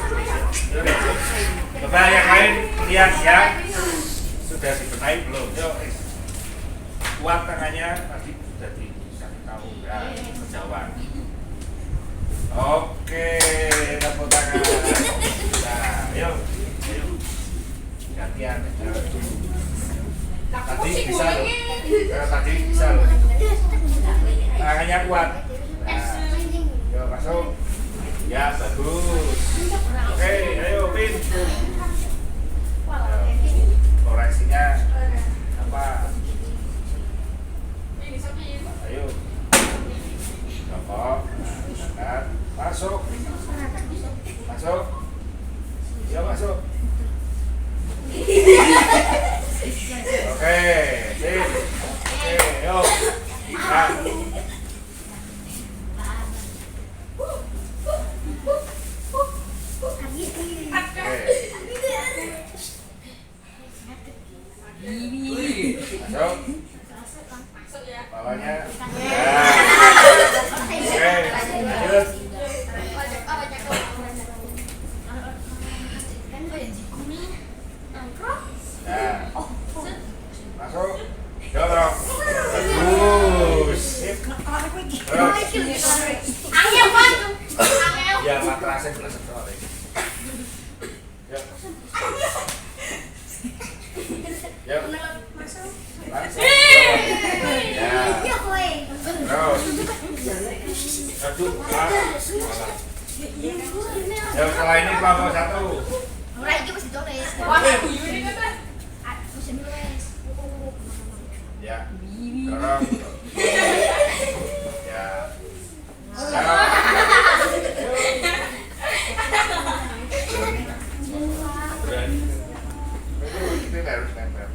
Speaker 1: Coba yang lain lihat ya. Sudah dibenahi belum? Yuk, Riz. Kuat tangannya, tadi sudah dikasih tahu ya, kejauhan. Oke, tepuk tangan. Nah, yuk. Gantian. Tadi bisa loh. Tadi bisa loh. Tangannya kuat. Nah, yuk masuk. Ya, bagus. Oke, ayo Pin. Koreksinya apa? Ayo. Jongkok. Angkat. Masuk. Masuk. Ya, masuk. Oke, sip. Oke, yuk. Nah. Masuk. Kepalanya. Ya. Oke, lanjut. Nah. Masuk. Dorong. Bagus. Sip. Terus. Ya, matrasnya jelas soalnya. Ya. Ya. Langsung. Ya. Terus. Aduh. Ya, setelah ini kelompok 1. Ya. dorong. Ya. Berani. Ini harus nempel.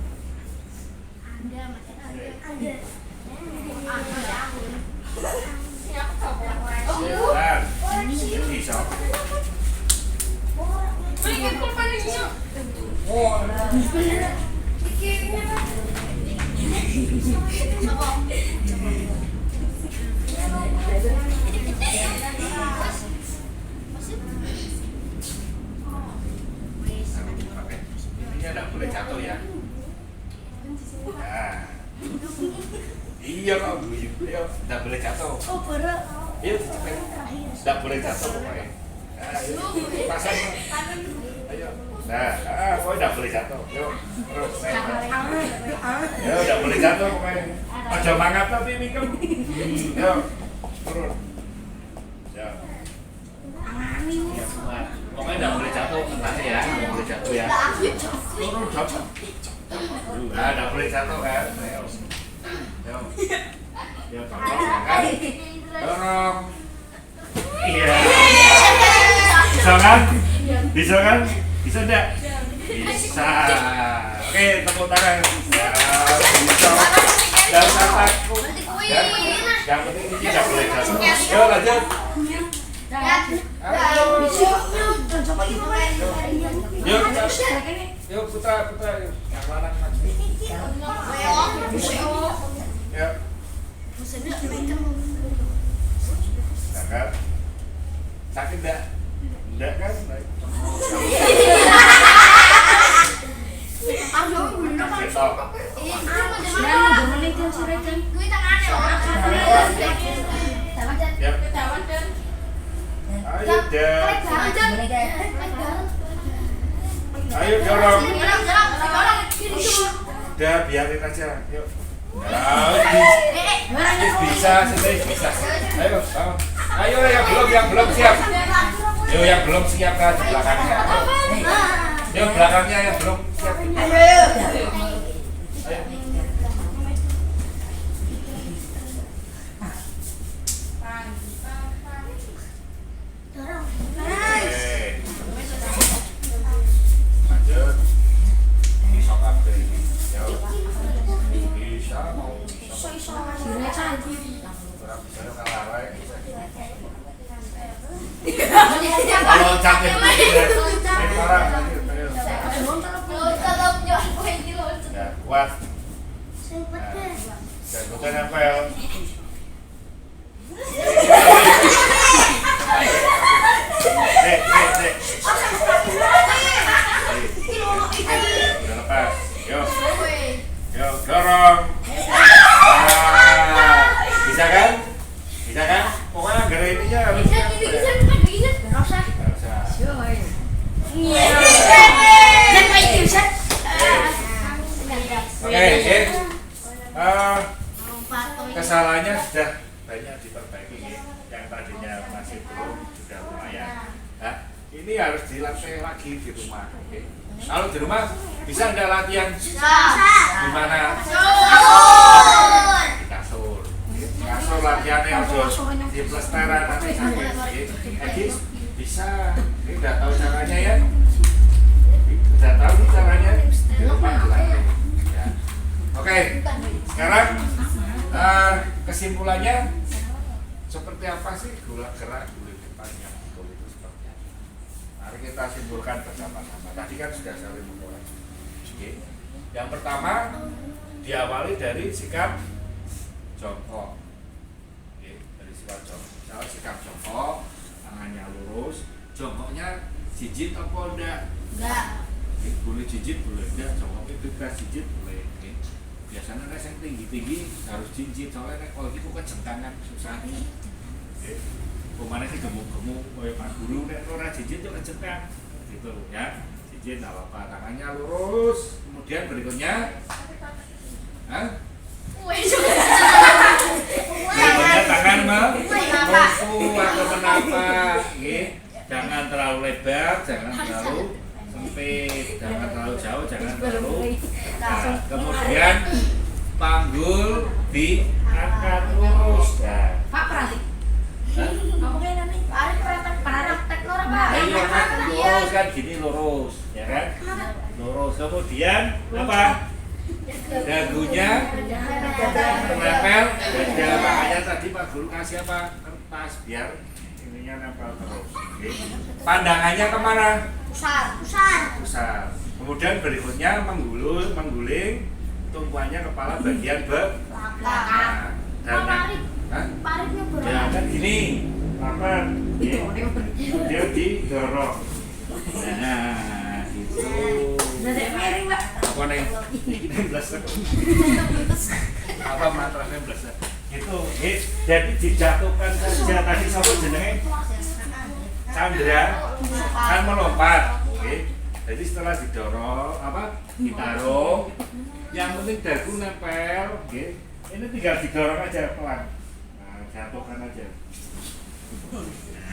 Speaker 1: Sebentar. Bisa.
Speaker 3: Berikan pulpen ini.
Speaker 1: Ini tidak boleh jatuh ya. Nah. Iya kok, tidak boleh jatuh. Iya, tidak boleh jatuh pokoknya. Nah, yuk, pasang. Ayo. Nah, kok tidak boleh jatuh. Yuk, terus. Yuk, tidak boleh jatuh pokoknya. Aja mangap tapi mikem. Yuk, turun. Ya. Ya semua. Pokoknya tidak boleh jatuh, entahnya ya, tidak boleh jatuh ya. Turun, jatuh. Nah, tidak boleh jatuh kan. Ayo. Yuk. Ya, tolong ya kan. Dorong. Iya. Bisa kan? Bisa kan? Bisa enggak? Bisa. Oke, tepuk tangan. Ya, bisa. Jangan takut. Ya, yang penting ini tidak boleh jatuh. Yuk, lanjut. Yuk, putra, yuk. Yang lanang maju. Yuk. Kan? Sakit enggak? Enggak kan? Baik. Ayo, ayo dorong. Udah biarin aja. Yuk. Bisa, bisa. Ayo, bangun. Ayo yang belum siap. Yo yang belum siap kan di belakangnya. Yo belakangnya yang belum siap. Ayo. Lanjut. Bisa kabeh iki. Yo. Bisa mau. Kalau capek ya kuat. Jangan nempel. Udah lepas. Yuk, dorong. Bisa kan? Bisa kan? Pokoknya gara ininya harus Oke, kesalahannya sudah banyak diperbaiki ya. Yang tadinya masih belum sudah lumayan. Nah, ini harus dilatih lagi di rumah. Oke. Kalau di rumah bisa nggak latihan? Di mana? Di kasur. Kasur latihannya harus di plesteran nanti sakit. Bisa. Ini udah tahu caranya ya? Udah tahu nih caranya? Ya. Oke. Sekarang kesimpulannya seperti apa sih gerak guling depan yang betul itu seperti apa? Mari kita simpulkan bersama-sama. Tadi kan sudah saling memulai. Oke. Yang pertama diawali dari sikap jongkok. Oke, dari sikap jongkok. Misalnya sikap jongkok, tangannya lurus, jongkoknya jijit apa enggak? Enggak. Boleh jijit, boleh enggak. Jongkok itu bebas, jijit boleh. Oke. Biasanya nek sing tinggi-tinggi harus jijit, soalnya nek kalau gitu kejengkangan susah. Oke. Pemane sih gemuk-gemuk koyo Pak Guru nek ora jijit yo kejengkan. Gitu ya. Jijit enggak apa-apa, tangannya lurus. Kemudian berikutnya berikutnya tangan melengkung atau menapa, jangan terlalu lebar, jangan terlalu sempit, jangan terlalu jauh, jangan terlalu. Nah, kemudian panggul diangkat lurus. Nah,
Speaker 3: Pak Pranti.
Speaker 1: hah?
Speaker 3: Ngomongnya nanti.
Speaker 2: Arif praktek Nora, Pak.
Speaker 1: Nah, iya kan lurus kan gini lurus, ya kan? Lurus. Kemudian apa? Dagunya menempel dada, makanya tadi Pak Guru kasih apa? Kertas biar ininya nempel terus. Oke. Pandangannya kemana?
Speaker 2: Pusar.
Speaker 1: Pusat. Kemudian berikutnya mengguling tumpuannya kepala bagian belakang.
Speaker 2: Belakang.
Speaker 1: Dan
Speaker 2: Pak Arif.
Speaker 1: hah?
Speaker 2: Pak Arifnya
Speaker 1: Ya
Speaker 2: berat.
Speaker 1: kan gini, apa? Dia didorong. Nah, itu.
Speaker 3: Dadek miring, Pak.
Speaker 1: Apa nih? Ini blesek. Apa matrasnya blesek? Itu, jadi dijatuhkan saja tadi sama jenenge Chandra kan melompat. Oke. Jadi setelah didorong, ditaruh, yang penting dagu nempel. Oke. Ini tinggal didorong aja pelan. Nah, jatuhkan aja.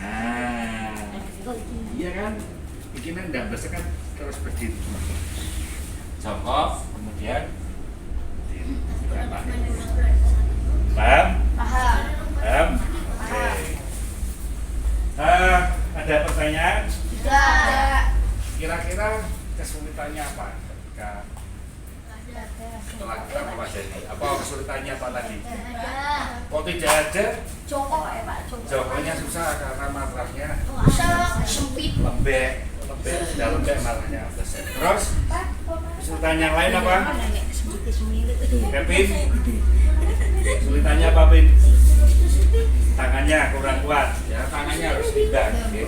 Speaker 1: Nah, iya kan? Bikinnya enggak blesek kan terus begitu. Jongkok, kemudian paham? Paham? Oke. Ada pertanyaan?
Speaker 2: Tidak.
Speaker 1: Kira-kira kesulitannya apa ketika setelah kita mempelajari? Apa kesulitannya apa tadi? Oh tidak ada,
Speaker 2: Jongkok ya, Pak.
Speaker 1: jawabannya susah karena matrasnya
Speaker 2: Bisa sempit.
Speaker 1: lembek, sudah lembek matrasnya. Terus kesulitan yang lain apa? Kevin, kesulitannya apa Pin? Tangannya kurang kuat, ya tangannya harus imbang, oke?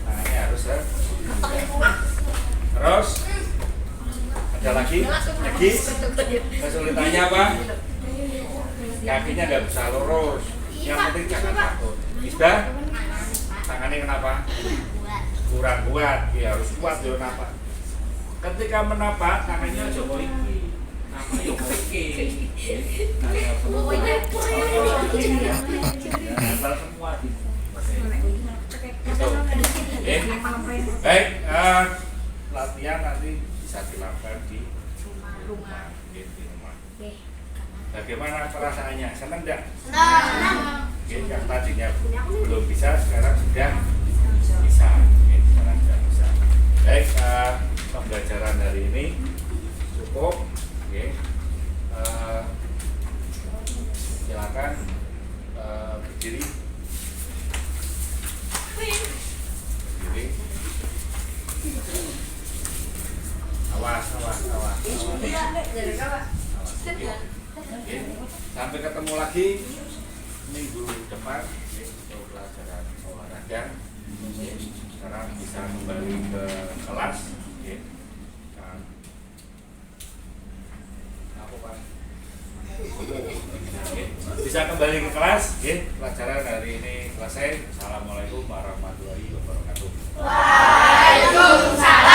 Speaker 1: Tangannya harus Terus ada lagi? Kesulitannya apa? Kakinya nggak bisa lurus. Yang penting jangan takut. Bisa? Tangannya kenapa? Kurang kuat, ya harus kuat ya napak. Ketika menapak tangannya Joko iki. Nama Joko iki. Nempel semua di. Gitu. Oke. Baik, latihan nanti bisa dilakukan di rumah. Di rumah. Bagaimana perasaannya? Senang enggak?
Speaker 2: Senang.
Speaker 1: Oke, yang tadinya belum bisa, sekarang sudah bisa. Oke, sekarang sudah bisa. Baik, pembelajaran hari ini cukup. Oke, silakan berdiri. Berdiri. Awas. Oke. Sampai ketemu lagi minggu depan untuk pelajaran olahraga. Sekarang bisa kembali ke kelas. Bisa kembali ke kelas. Pelajaran hari ini selesai. Assalamualaikum warahmatullahi wabarakatuh.
Speaker 2: Waalaikumsalam.